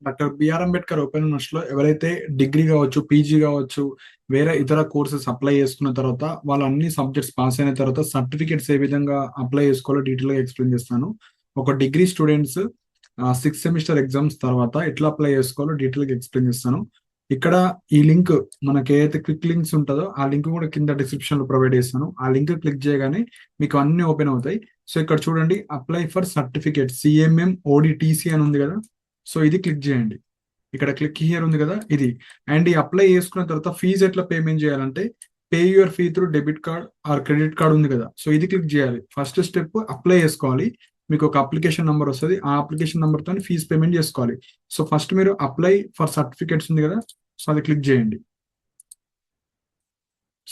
Doctor BR Ambedkar open యూనివర్సిటీలో ఎవరైతే degree కావచ్చు, పీజీ కావచ్చు, వేరే ఇతర కోర్సెస్ అప్లై చేసుకున్న తర్వాత వాళ్ళు అన్ని సబ్జెక్ట్స్ పాస్ అయిన తర్వాత సర్టిఫికేట్స్ ఏ విధంగా అప్లై చేసుకోవాలో డీటెయిల్ గా ఎక్స్ప్లెయిన్ చేస్తాను. ఒక డిగ్రీ స్టూడెంట్స్ 6 సెమిస్టర్ ఎగ్జామ్స్ తర్వాత ఎట్లా అప్లై చేసుకోవాలో డీటెయిల్ గా ఎక్స్ప్లెయిన్ చేస్తాను. ఇక్కడ ఈ లింక్ మనకి ఏదైతే క్లిక్ లింక్స్ ఉంటుందో ఆ లింక్ కూడా కింద డిస్క్రిప్షన్ లో ప్రొవైడ్ చేస్తాను. ఆ లింక్ క్లిక్ చేయగానే మీకు అన్ని ఓపెన్ అవుతాయి. సో ఇక్కడ చూడండి, అప్లై ఫర్ సర్టిఫికేట్ సిఎంఎం ఓడిటిసి అని ఉంది కదా. సో ఇది క్లిక్ చేయండి. ఇక్కడ క్లిక్ హియర్ ఉంది కదా, ఇది. అండ్ ఈ అప్లై చేసుకున్న తర్వాత ఫీజు ఎట్లా పేమెంట్ చేయాలంటే pay your fee through debit card or credit card ఉంది కదా. సో ఇది క్లిక్ చేయాలి. ఫస్ట్ స్టెప్ అప్లై చేసుకోవాలి. మీకు ఒక అప్లికేషన్ నెంబర్ వస్తుంది. ఆ అప్లికేషన్ నెంబర్ తో ఫీజు పేమెంట్ చేసుకోవాలి. సో ఫస్ట్ మీరు అప్లై ఫర్ సర్టిఫికేట్స్ ఉంది కదా, సో అది క్లిక్ చేయండి.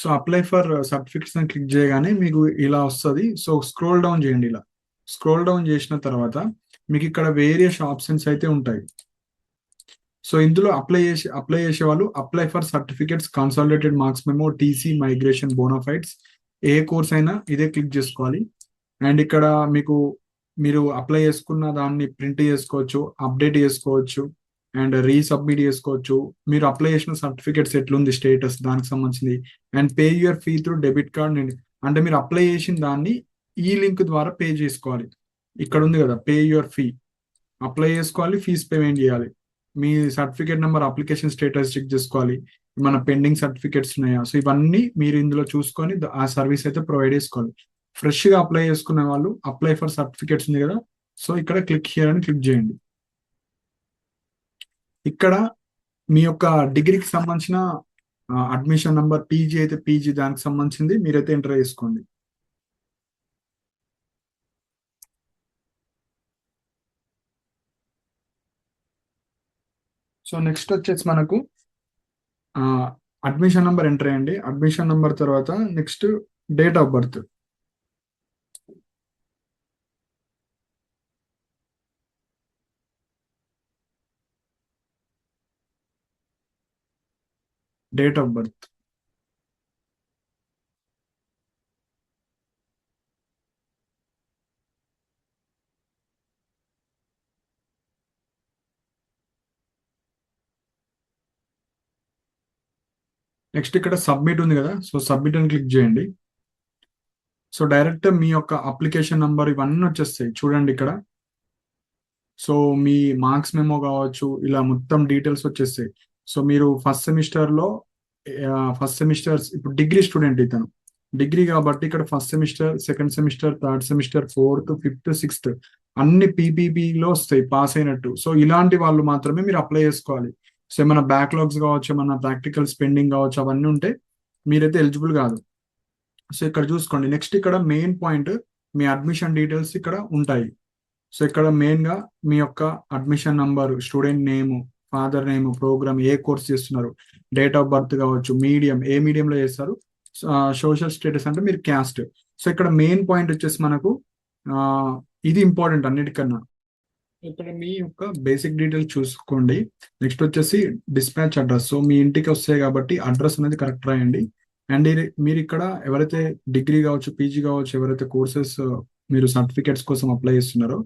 సో అప్లై ఫర్ సర్టిఫికేట్స్ అని క్లిక్ చేయగానే మీకు ఇలా వస్తుంది. సో స్క్రోల్ డౌన్ చేయండి. ఇలా స్క్రోల్ డౌన్ చేసిన తర్వాత మీకు ఇక్కడ వేరియస్ ఆప్షన్స్ అయితే ఉంటాయి. సో ఇందులో అప్లై చేసే వాళ్ళు apply for certificates consolidated marks memo TC migration bonafides ఏ కోర్స్ అయినా ఇదే క్లిక్ చేసుకోవాలి. అండ్ ఇక్కడ మీకు మీరు అప్లై చేసుకున్న దాన్ని ప్రింట్ చేసుకోవచ్చు, అప్డేట్ చేసుకోవచ్చు, అండ్ రీసబ్మిట్ చేసుకోవచ్చు. మీరు అప్లై చేసిన సర్టిఫికేట్స్ ఎట్లుంది స్టేటస్ దానికి సంబంధించింది. And pay your fee through debit card. అంటే మీరు అప్లై చేసిన దాన్ని ఈ లింక్ ద్వారా పే చేసుకోవాలి. ఇక్కడ ఉంది కదా, పే యువర్ ఫీ. అప్లై చేసుకోవాలి, ఫీజ్ పేమెంట్ చేయాలి. మీ certificate number, application status check చేసుకోవాలి. మన పెండింగ్ సర్టిఫికేట్స్ ఉన్నాయా, సో ఇవన్నీ మీరు ఇందులో చూసుకొని ఆ సర్వీస్ అయితే ప్రొవైడ్ చేసుకోవాలి. ఫ్రెష్ గా అప్లై చేసుకునే వాళ్ళు అప్లై ఫర్ సర్టిఫికేట్స్ ఉంది కదా, సో ఇక్కడ క్లిక్ హియర్ అని క్లిక్ చేయండి. ఇక్కడ మీ యొక్క డిగ్రీకి సంబంధించిన అడ్మిషన్ నెంబర్, పీజీ అయితే పీజీ దానికి సంబంధించింది మీరైతే ఎంటర్ చేసుకోండి. సో నెక్స్ట్ వచ్చేసి మనకు అడ్మిషన్ నెంబర్ ఎంటర్ అయ్యండి. అడ్మిషన్ నెంబర్ తర్వాత next date of birth. Date of birth. Next ఇక్కడ సబ్మిట్ ఉంది కదా, సో సబ్మిట్ అని క్లిక్ చేయండి. సో డైరెక్ట్ మీ యొక్క అప్లికేషన్ నంబర్ ఇవన్నీ వచ్చేస్తాయి చూడండి ఇక్కడ. సో మీ మార్క్స్ మెమో కావచ్చు, ఇలా మొత్తం డీటెయిల్స్ వచ్చేస్తాయి. సో మీరు ఫస్ట్ సెమిస్టర్స్ ఇప్పుడు డిగ్రీ స్టూడెంట్ ఇతను డిగ్రీ కాబట్టి ఇక్కడ first semester, second semester, third semester, fourth, fifth, sixth అన్ని పీపీపీలో వస్తాయి పాస్ అయినట్టు. సో ఇలాంటి వాళ్ళు మాత్రమే మీరు అప్లై చేసుకోవాలి. సో ఏమైనా బ్యాక్లాగ్స్ కావచ్చు, ఏమైనా ప్రాక్టికల్ స్పెండింగ్ కావచ్చు, అవన్నీ ఉంటే మీరైతే ఎలిజిబుల్ కాదు. సో ఇక్కడ చూసుకోండి. నెక్స్ట్ ఇక్కడ మెయిన్ పాయింట్, మీ అడ్మిషన్ డీటెయిల్స్ ఇక్కడ ఉంటాయి. సో ఇక్కడ మెయిన్ గా మీ యొక్క admission number, student name, father name, program ఏ కోర్స్ చేస్తున్నారు, డేట్ ఆఫ్ బర్త్ కావచ్చు, మీడియం ఏ మీడియంలో చేస్తారు, సోషల్ స్టేటస్ అంటే మీరు క్యాస్ట్. సో ఇక్కడ మెయిన్ పాయింట్ వచ్చేసి మనకు ఆ, ఇది ఇంపార్టెంట్ అన్నిటికన్నా. ఇక్కడ మీ యొక్క బేసిక్ డీటెయిల్స్ చూసుకోండి. నెక్స్ట్ వచ్చేసి డిస్పాచ్ అడ్రస్. సో మీ ఇంటికి వస్తాయి కాబట్టి అడ్రస్ అనేది కరెక్ట్ రాయండి. అండ్ మీరు ఇక్కడ ఎవరైతే డిగ్రీ కావచ్చు, పీజీ కావచ్చు, ఎవరైతే కోర్సెస్ మీరు సర్టిఫికేట్స్ కోసం అప్లై చేస్తున్నారో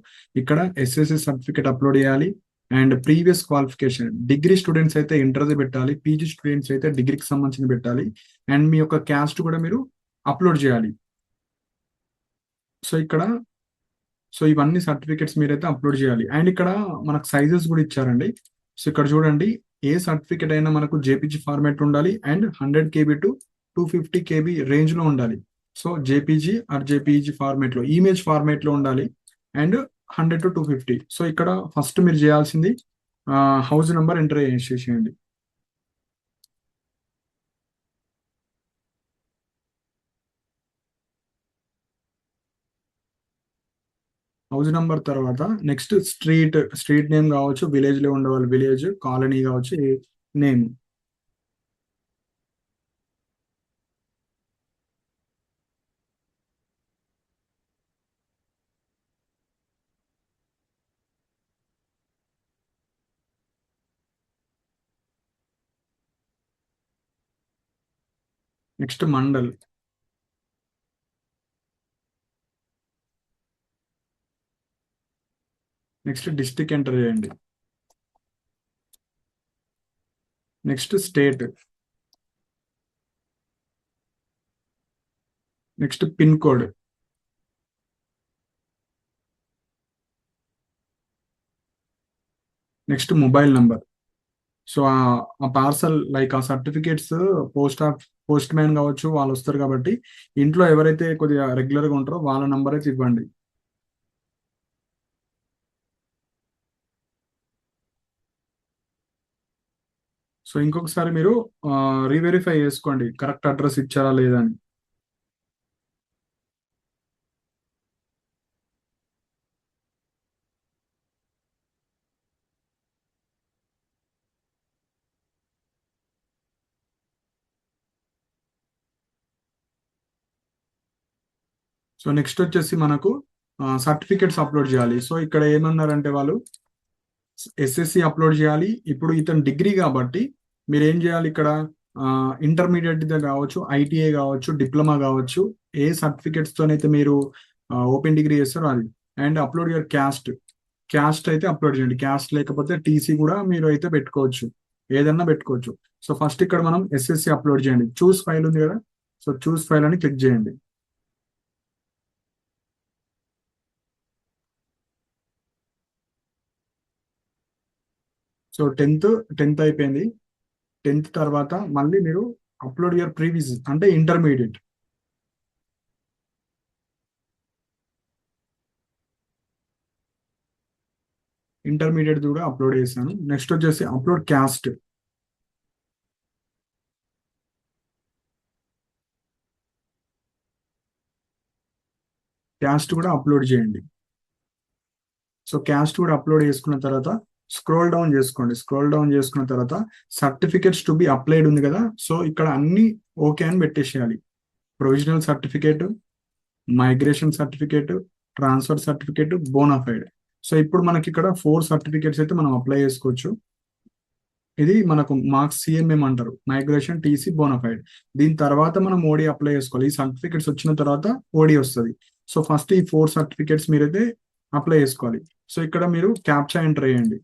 ఇక్కడ ఎస్ఎస్సి సర్టిఫికేట్ అప్లోడ్ చేయాలి. And previous qualification, degree students అయితే ఇంటర్ది పెట్టాలి, పీజీ స్టూడెంట్స్ అయితే డిగ్రీకి సంబంధించి పెట్టాలి. అండ్ మీ యొక్క క్యాస్ట్ కూడా మీరు అప్లోడ్ చేయాలి. సో ఇక్కడ సో ఇవన్నీ సర్టిఫికెట్స్ మీరైతే అప్లోడ్ చేయాలి. అండ్ ఇక్కడ మనకు సైజెస్ కూడా ఇచ్చారండి. సో ఇక్కడ చూడండి, ఏ సర్టిఫికెట్ అయినా మనకు జేపీజీ ఫార్మాట్ ఉండాలి and 100 KB to 250 KB range లో ఉండాలి. So JPG or JPG format లో, ఇమేజ్ ఫార్మాట్ లో ఉండాలి. And 100 to 250. సో ఇక్కడ ఫస్ట్ మీరు చేయాల్సింది హౌస్ నెంబర్ ఎంటర్ చేసేయండి. హౌస్ నెంబర్ తర్వాత నెక్స్ట్ స్ట్రీట్ నేమ్ కావచ్చు, విలేజ్ లో ఉండవాలి విలేజ్, కాలనీ కావచ్చు name. Next mandal. Next district enter చేయండి. Next state, next pin code, next mobile number. So ఆ పార్సల్ లైక్ ఆ సర్టిఫికేట్స్ పోస్ట్ మ్యాన్ కావచ్చు, వాళ్ళు వస్తారు కాబట్టి ఇంట్లో ఎవరైతే కొద్దిగా రెగ్యులర్ గా ఉంటారో వాళ్ళ నంబర్ అయితే ఇవ్వండి. సో ఇంకొకసారి మీరు రీవెరిఫై చేసుకోండి కరెక్ట్ అడ్రస్ ఇచ్చారా లేదా అని. సో నెక్స్ట్ వచ్చేసి మనకు సర్టిఫికేట్స్ అప్లోడ్ చేయాలి. సో ఇక్కడ ఏమన్నారంటే వాళ్ళు ఎస్ఎస్సి అప్లోడ్ చేయాలి. ఇప్పుడు ఇతను డిగ్రీ కాబట్టి మీరు ఏం చేయాలి ఇక్కడ, ఇంటర్మీడియట్ కావచ్చు, ఐటీఐ కావచ్చు, డిప్లొమా కావచ్చు, ఏ సర్టిఫికేట్స్ తోనైతే మీరు ఓపెన్ డిగ్రీ చేస్తారో అది. And upload your caste, caste అయితే అప్లోడ్ చేయండి. క్యాస్ట్ లేకపోతే టీసీ కూడా మీరు అయితే పెట్టుకోవచ్చు, ఏదన్నా పెట్టుకోవచ్చు. సో ఫస్ట్ ఇక్కడ మనం ఎస్ఎస్సి అప్లోడ్ చేయండి. చూస్ ఫైల్ ఉంది కదా, సో చూస్ ఫైల్ అని క్లిక్ చేయండి. సో టెన్త్ అయిపోయింది. టెన్త్ తర్వాత మళ్ళీ మీరు అప్లోడ్ యువర్ ప్రీవియస్ అంటే ఇంటర్మీడియట్. ఇంటర్మీడియట్ కూడా అప్లోడ్ చేశాను. నెక్స్ట్ వచ్చేసి అప్లోడ్ క్యాస్ట్, క్యాస్ట్ కూడా అప్లోడ్ చేయండి. సో క్యాస్ట్ కూడా అప్లోడ్ చేసుకున్న తర్వాత స్క్రోల్ డౌన్ చేసుకోండి. స్క్రోల్ డౌన్ చేసుకున్న తర్వాత సర్టిఫికేట్స్ టు బి అప్లైడ్ ఉంది కదా, సో ఇక్కడ అన్ని ఓకే అని పెట్టేసేయాలి. Provisional certificate, migration certificate, transfer certificate, bonafide. So ఇప్పుడు మనకి ఇక్కడ 4 సర్టిఫికేట్స్ అయితే మనం అప్లై చేసుకోవచ్చు. ఇది మనకు మార్క్స్ సిఎంఎం అంటారు, మైగ్రేషన్, టీసీ, బోనాఫైడ్. దీని తర్వాత మనం ఓడి అప్లై చేసుకోవాలి. ఈ సర్టిఫికేట్స్ వచ్చిన తర్వాత ఓడి వస్తుంది. సో ఫస్ట్ ఈ 4 సర్టిఫికేట్స్ మీరైతే అప్లై చేసుకోవాలి. సో ఇక్కడ మీరు క్యాప్చా ఎంటర్ చేయండి.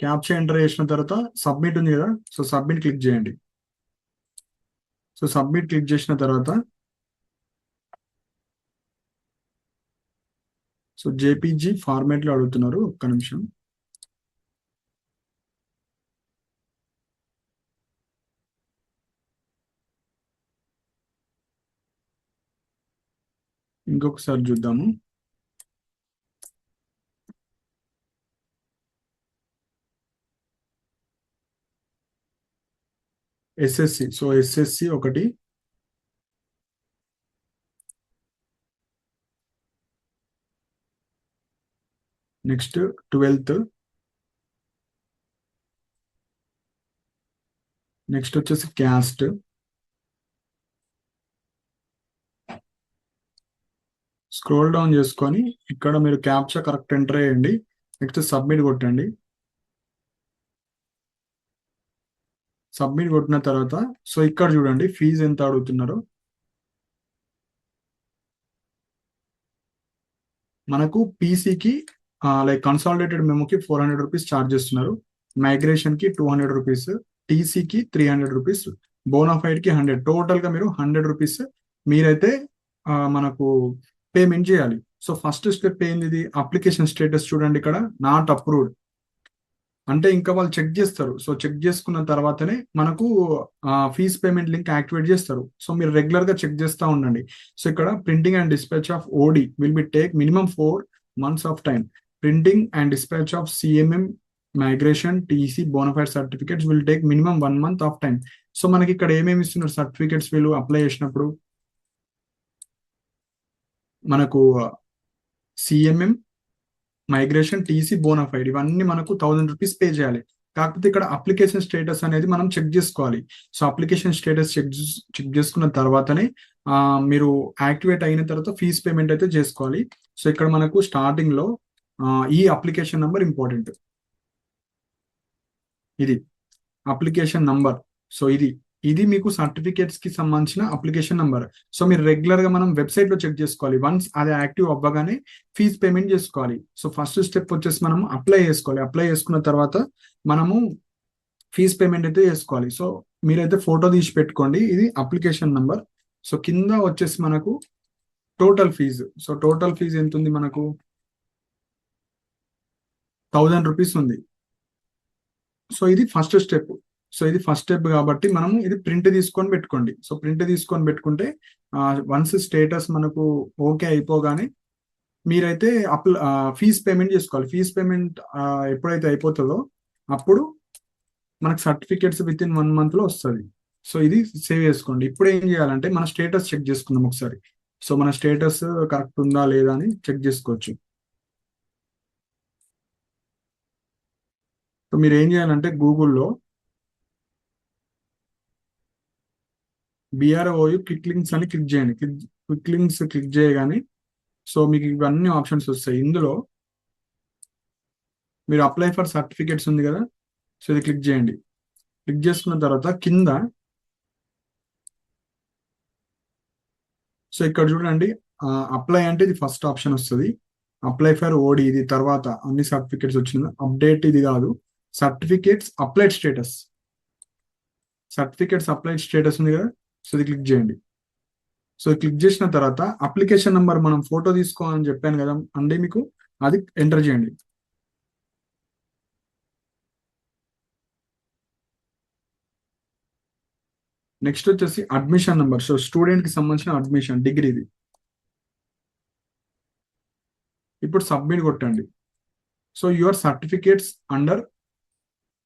క్యాప్చా ఎంటర్ చేసిన తర్వాత సబ్మిట్ ఉంది కదా, సో సబ్మిట్ క్లిక్ చేయండి. సో సబ్మిట్ క్లిక్ చేసిన తర్వాత సో జేపీజీ ఫార్మాట్ లో అడుగుతున్నారు, ఒక్క నిమిషం. ఇంకొకసారి చూద్దాము. ఎస్ఎస్సి, సో ఎస్ఎస్సి ఒకటి, నెక్స్ట్ 12th, నెక్స్ట్ వచ్చేసి క్యాస్ట్, స్క్రోల్ డౌన్ చేసుకొని ఇక్కడ మీరు క్యాప్చా కరెక్ట్ ఎంటర్ చేయండి. నెక్స్ట్ సబ్మిట్ కొట్టండి. సబ్మిట్ కొట్టిన తర్వాత సో ఇక్కడ చూడండి ఫీజు ఎంత అడుగుతున్నారో. మనకు పీసీకి లైక్ కన్సాలిడేటెడ్ మెమోకి 400 రూపీస్ ఛార్జ్ చేస్తున్నారు, మైగ్రేషన్ కి 200 రూపీస్, టీసీకి 300 రూపీస్, బోనాఫైడ్ కి 100. టోటల్ గా మీరు 100 రూపీస్ మీరైతే మనకు పేమెంట్ చేయాలి. సో ఫస్ట్ స్టెప్ ఏంది, ఇది అప్లికేషన్ స్టేటస్ చూడండి ఇక్కడ నాట్ అప్రూవ్డ్ అంటే ఇంకా వాళ్ళు చెక్ చేస్తారు. సో చెక్ చేసుకున్న తర్వాతనే మనకు ఫీజ్ పేమెంట్ లింక్ యాక్టివేట్ చేస్తారు. సో మీరు రెగ్యులర్ గా చెక్ చేస్తూ ఉండండి. సో ఇక్కడ printing and dispatch of OD will be take minimum 4 months of time. Printing and dispatch of CMM, migration, TC, bonafide certificates will take minimum 1 month of time. So మనకి ఇక్కడ ఏమేమి ఇస్తున్నారు certificates వీళ్ళు apply చేసినప్పుడు, మనకు CMM, migration, TC, bonafide ఇవన్నీ మనకు 1000 rupees pay చేయాలి. కాకపోతే ఇక్కడ అప్లికేషన్ స్టేటస్ అనేది మనం చెక్ చేసుకోవాలి. సో అప్లికేషన్ స్టేటస్ చెక్ చేసుకున్న తర్వాతనే మీరు యాక్టివేట్ అయిన తర్వాత ఫీజ్ పేమెంట్ అయితే చేసుకోవాలి. సో ఇక్కడ మనకు స్టార్టింగ్ లో ఈ అప్లికేషన్ నంబర్ ఇంపార్టెంట్, ఇది అప్లికేషన్ నంబర్. సో ఇది ఇది మీకు సర్టిఫికేట్స్ కి సంబంధించిన అప్లికేషన్ నంబర్. సో మీరు రెగ్యులర్ గా మనం వెబ్సైట్ లో చెక్ చేసుకోవాలి. వన్స్ అది యాక్టివ్ అవ్వగానే ఫీజ్ పేమెంట్ చేసుకోవాలి. సో ఫస్ట్ స్టెప్ వచ్చేసి మనం అప్లై చేసుకోవాలి. అప్లై చేసుకున్న తర్వాత మనము ఫీజ్ పేమెంట్ అయితే చేసుకోవాలి. సో మీరైతే ఫోటో తీసి పెట్టుకోండి. ఇది అప్లికేషన్ నంబర్. సో కింద వచ్చేసి మనకు total fee. So total fee ఎంత ఉంది మనకు? 1000 రూపీస్ ఉంది. సో ఇది ఫస్ట్ స్టెప్. సో ఇది ఫస్ట్ స్టెప్ కాబట్టి మనము ఇది ప్రింట్ తీసుకొని పెట్టుకోండి. సో ప్రింట్ తీసుకొని పెట్టుకుంటే వన్స్ స్టేటస్ మనకు ఓకే అయిపోగానే మీరైతే ఫీజ్ పేమెంట్ చేసుకోవాలి. ఫీజ్ పేమెంట్ ఎప్పుడైతే అయిపోతుందో అప్పుడు మనకు సర్టిఫికేట్స్ విత్ ఇన్ 1 month లో వస్తుంది. సో ఇది సేవ్ చేసుకోండి. ఇప్పుడు ఏం చేయాలంటే మన స్టేటస్ చెక్ చేసుకుందాం ఒకసారి. సో మన స్టేటస్ కరెక్ట్ ఉందా లేదా అని చెక్ చేసుకోవచ్చు. సో మీరు ఏం చేయాలంటే గూగుల్లో BROU క్విక్ లింక్స్ అని క్లిక్ చేయండి. క్విక్ లింక్స్ క్లిక్ చేయగానే సో మీకు ఇవన్నీ ఆప్షన్స్ వస్తాయి. ఇందులో మీరు అప్లై ఫర్ సర్టిఫికేట్స్ ఉంది కదా, సో ఇది క్లిక్ చేయండి. క్లిక్ చేసుకున్న తర్వాత కింద సో ఇక్కడ చూడండి, అప్లై అంటే ఇది ఫస్ట్ ఆప్షన్ వస్తుంది. అప్లై ఫర్ ఓడి ఇది తర్వాత అన్ని సర్టిఫికేట్స్ వచ్చింది. అప్డేట్ ఇది కాదు, certificates applied status. Certificates applied status ఉంది కదా, సో ఇది క్లిక్ చేయండి. సో క్లిక్ చేసిన తర్వాత అప్లికేషన్ నెంబర్ మనం ఫోటో తీసుకోవాలని చెప్పాను కదా అండి మీకు, అది ఎంటర్ చేయండి. నెక్స్ట్ వచ్చేసి అడ్మిషన్ నెంబర్. సో స్టూడెంట్ కి సంబంధించిన అడ్మిషన్ డిగ్రీది. ఇప్పుడు సబ్మిట్ కొట్టండి. So your certificates under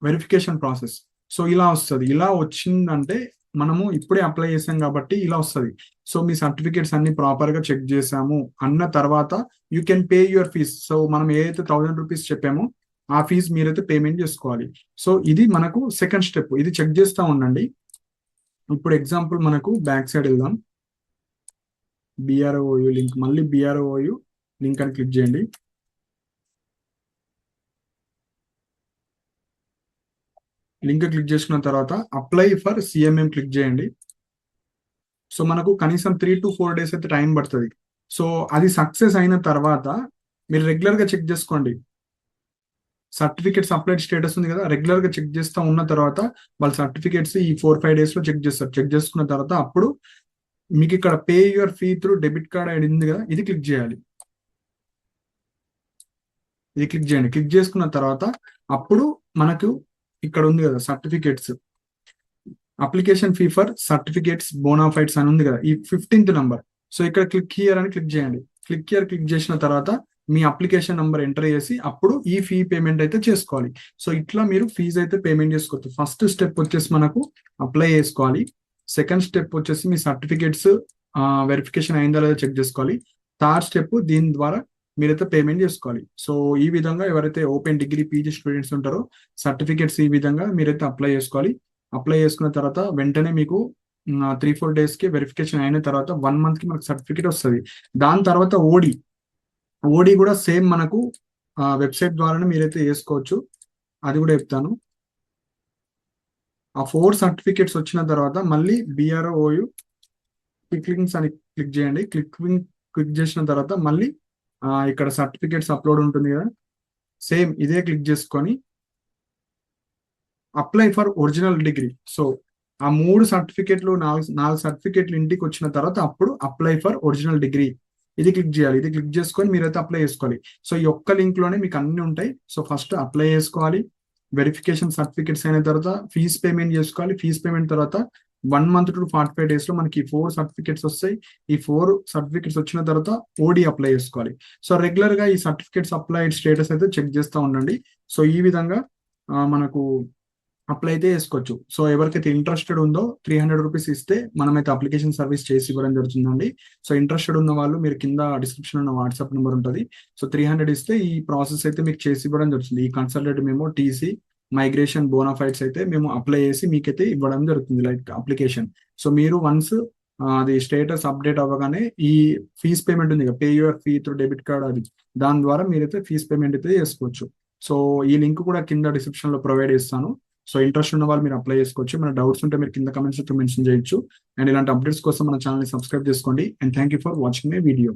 verification process. So ఇలా వస్తుంది. ఇలా వచ్చిందంటే మనము ఇప్పుడే అప్లై చేసాం కాబట్టి ఇలా వస్తుంది. సో మీ సర్టిఫికేట్స్ అన్ని ప్రాపర్ గా చెక్ చేసాము అన్న తర్వాత you can pay your fees. So మనం ఏదైతే 1000 రూపీస్ చెప్పామో ఆ ఫీజ్ మీరైతే పేమెంట్ చేసుకోవాలి. సో ఇది మనకు సెకండ్ స్టెప్. ఇది చెక్ చేస్తూ ఉండండి. ఇప్పుడు ఎగ్జాంపుల్ మనకు బ్యాక్ సైడ్ వెళ్దాం. BROU లింక్, మళ్ళీ BROU లింక్ అని క్లిక్ చేయండి. లింక్ క్లిక్ చేసుకున్న తర్వాత అప్లై ఫర్ CMM క్లిక్ చేయండి. సో మనకు కనీసం 3 to 4 days అయితే టైం పడుతుంది. సో అది సక్సెస్ అయిన తర్వాత మీరు రెగ్యులర్ గా చెక్ చేసుకోండి. సర్టిఫికేట్స్ అప్లైడ్ స్టేటస్ ఉంది కదా, రెగ్యులర్ గా చెక్ చేస్తూ ఉన్న తర్వాత వాళ్ళ సర్టిఫికేట్స్ ఈ 4-5 days లో చెక్ చేస్తారు. చెక్ చేసుకున్న తర్వాత అప్పుడు మీకు ఇక్కడ pay your fee through debit card ID ఉంది కదా, ఇది క్లిక్ చేయాలి. ఇది క్లిక్ చేయండి. క్లిక్ చేసుకున్న తర్వాత అప్పుడు మనకు ఇక్కడ ఉంది కదా certificates, application fee for certificates bonafides అని ఉంది కదా, ఈ 15th నంబర్. సో ఇక్కడ క్లిక్ హియర్ అని క్లిక్ చేయండి. క్లిక్ హియర్ క్లిక్ చేసిన తర్వాత మీ అప్లికేషన్ నంబర్ ఎంటర్ చేసి అప్పుడు ఈ ఫీ పేమెంట్ అయితే చేసుకోవాలి. సో ఇట్లా మీరు ఫీజు అయితే పేమెంట్ చేసుకోవచ్చు. ఫస్ట్ స్టెప్ వచ్చేసి మనకు అప్లై చేసుకోవాలి. సెకండ్ స్టెప్ వచ్చేసి మీ సర్టిఫికేట్స్ వెరిఫికేషన్ అయిందా లేదా చెక్ చేసుకోవాలి. థర్డ్ స్టెప్ దీని ద్వారా మీరైతే పేమెంట్ చేసుకోవాలి. సో ఈ విధంగా ఎవరైతే ఓపెన్ డిగ్రీ PG స్టూడెంట్స్ ఉంటారో సర్టిఫికేట్స్ ఈ విధంగా మీరైతే అప్లై చేసుకోవాలి. అప్లై చేసుకున్న తర్వాత వెంటనే మీకు 3-4 days కి వెరిఫికేషన్ అయిన తర్వాత 1 month కి మనకు సర్టిఫికేట్ వస్తుంది. దాని తర్వాత ఓడి కూడా సేమ్ మనకు వెబ్సైట్ ద్వారానే మీరైతే వేసుకోవచ్చు. అది కూడా చెప్తాను. ఆ 4 సర్టిఫికేట్స్ వచ్చిన తర్వాత మళ్ళీ BROU క్లిక్ లింక్స్ అని క్లిక్ చేయండి. క్లిక్ చేసిన తర్వాత మళ్ళీ ఇక్కడ సర్టిఫికేట్స్ అప్లోడ్ ఉంటుంది కదా, సేమ్ ఇదే క్లిక్ చేసుకొని apply for original degree. So ఆ 3 సర్టిఫికేట్లు 4 సర్టిఫికేట్లు ఇంటికి వచ్చిన తర్వాత అప్పుడు అప్లై ఫర్ ఒరిజినల్ డిగ్రీ ఇది క్లిక్ చేయాలి. ఇది క్లిక్ చేసుకొని మీరైతే అప్లై చేసుకోవాలి. సో ఈ ఒక్క లింక్ లోనే మీకు అన్ని ఉంటాయి. సో ఫస్ట్ అప్లై చేసుకోవాలి. వెరిఫికేషన్ సర్టిఫికేట్స్ అయిన తర్వాత ఫీజ్ పేమెంట్ చేసుకోవాలి. ఫీజ్ పేమెంట్ తర్వాత 1 month to 45 days లో మనకి 4 సర్టిఫికేట్స్ వస్తాయి. ఈ 4 సర్టిఫికేట్స్ వచ్చిన తర్వాత ఓడి అప్లై చేసుకోవాలి. సో రెగ్యులర్ గా ఈ సర్టిఫికేట్స్ అప్లైడ్ స్టేటస్ అయితే చెక్ చేస్తూ ఉండండి. సో ఈ విధంగా మనకు అప్లై అయితే చేసుకోవచ్చు. సో ఎవరికైతే ఇంట్రెస్టెడ్ ఉందో 300 రూపీస్ ఇస్తే మనమైతే అప్లికేషన్ సర్వీస్ చేసి ఇవ్వడం జరుగుతుందండి. సో ఇంట్రెస్టెడ్ ఉన్న వాళ్ళు మీరు కింద డిస్క్రిప్షన్ ఉన్న వాట్సాప్ నెంబర్ ఉంటుంది. సో 300 ఇస్తే ఈ ప్రాసెస్ అయితే మీకు చేసి ఇవ్వడం జరుగుతుంది. ఈ కన్సల్టెంట్ మేము TC మైగ్రేషన్ బోనాఫైడ్స్ అయితే మేము అప్లై చేసి మీకైతే ఇవ్వడం జరుగుతుంది, లైక్ అప్లికేషన్. సో మీరు వన్స్ అది స్టేటస్ అప్డేట్ అవ్వగానే ఈ ఫీజ్ పేమెంట్ ఉంది, pay your fee through debit card, అది దాని ద్వారా మీరైతే ఫీజ్ పేమెంట్ అయితే చేసుకోవచ్చు. సో ఈ లింక్ కూడా కింద డిస్క్రిప్షన్ లో ప్రొవైడ్ చేస్తాను. సో ఇంట్రెస్ట్ ఉన్న వాళ్ళు మీరు అప్లై చేసుకోవచ్చు. మన డౌట్స్ ఉంటే మీరు కింద కమెంట్స్ మెన్షన్ చేయొచ్చు. అండ్ ఇలాంటి అప్డేట్స్ కోసం మన ఛానల్ ని సబ్స్క్రైబ్ చేసుకోండి. And thank you for watching my video.